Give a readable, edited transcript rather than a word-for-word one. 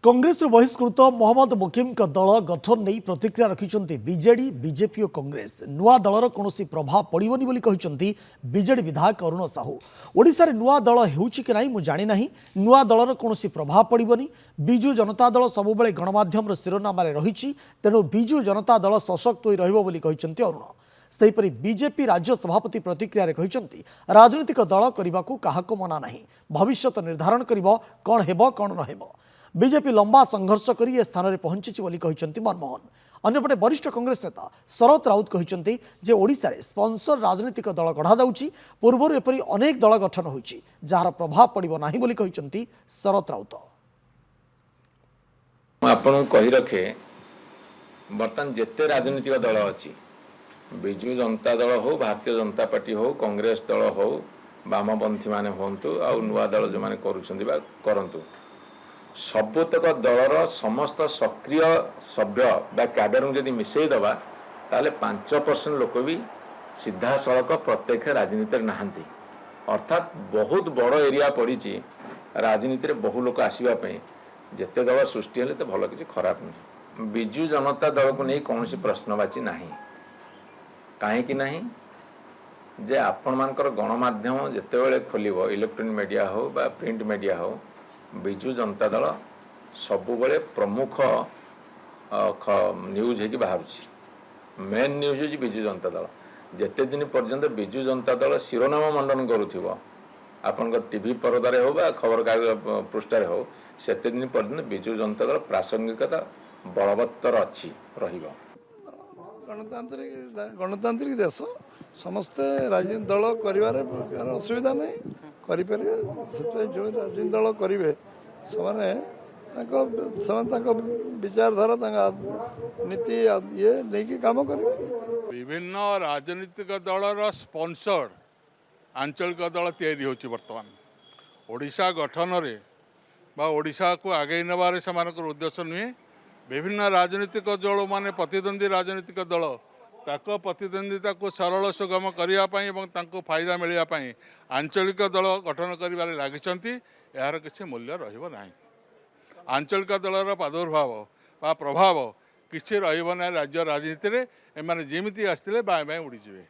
कांग्रेस बहिष्कृत मोहम्मद मुकिम दल गठन नहीं प्रतिक्रिया रखिंट बीजेडी बीजेपी और कांग्रेस नुआ दलर कौन प्रभाव पड़ोनी बीजेडी विधायक अरुण साहू ओडिशा रे नुआ दल होउछि कि नहीं जानी ना नुआ दलर कौन प्रभाव पड़ोनी बिजु जनता दल सबुबले गणमाध्यम शिरोनाम रही तेणु बिजु जनता दल सशक्त होई रहिबो बोली कहिसंती अरुण सेहीपरि बीजेपी राज्य सभापति प्रतिक्रिया कहते राजनीतिक दल करने को क्या मना ना भविष्य निर्धारण कर कौन हेब कौन नहेब बीजेपी लंबा संघर्ष कर ए स्थान में पहुंची मनमोहन अंपटे वरिष्ठ कांग्रेस नेता शरत राउत कहते जे ओडिशा रे स्पॉन्सर राजनीतिक दल गढ़ा जाउछि पूर्वर एपरी अनेक दल गठन होइछि जार प्रभाव पड़िबो नाही बोली कहते शरत राउत आपन कहि रखे बर्तमान जेते राजनीतिक दल अछि बिजु जनता दल हो भारतीय जनता पार्टी हो कांग्रेस दल हो वामपंथी माने होंतु आ नुआ दल जो माने करूछन्ती बा करंतु सबतक दलर समस्त सक्रिय सभ्य बा कैडर जदि मिसई दबा ताले 5% लोक भी सीधा सड़क प्रत्यक्ष राजनीति नहांती अर्थात बहुत बड़ एरिया पड़ी राजनीति में बहु लोक आसवाई जिते दल सृष्टि हेले तो भल किसी खराब नहीं बिजु जनता दल को नहीं कौन प्रश्नवाची ना कहीं ना जे आपण मानकर गणमाध्यम जितेबाला खोल इलेक्ट्रोनिक मीडिया हो बा प्रिंट मीडिया हो बिजु जनता दल सबुबले प्रमुख न्यूज है बाहर मेन न्यूज हूँ बिजु जनता दल जिते दिन पर्यंत बिजु जनता दल शिरोनाम मंडन करुव आपण टीवी परदार हो बा खबर कागज पृष्ठार हो सेते दिन पर्यंत बिजु जनता दल प्रासंगिकता बलवत्तर अच्छी रहिबा गणतांत्रिक देश समस्ते राजनीतिक दल कर असुविधा नहीं करें जो राजनीतिक दल करेंगे विचारधारा नीति ये नहीं काम करेंगे विभिन्न राजनीतिक दलर स्पॉन्सर आंचलिक दल तैयारी होची वर्तमान ओडिशा गठन रे बा ओडिशा को आगे नबारे समानकर उद्देश्य नुहे विभिन्न राजनीतिक दल माने प्रतिद्वंदी राजनीतिक दल ताको प्रतिद्वंदिता को सरल सुगम करने फायदा मिलने आंचलिक दल गठन कर लगी यार किसी मूल्य रहा आंचलिक दलर प्रादुर्भाव बा प्रभाव किसी रहा राज्य राजनीति में एम जमी आसते बाएं बाएं उड़ीजे।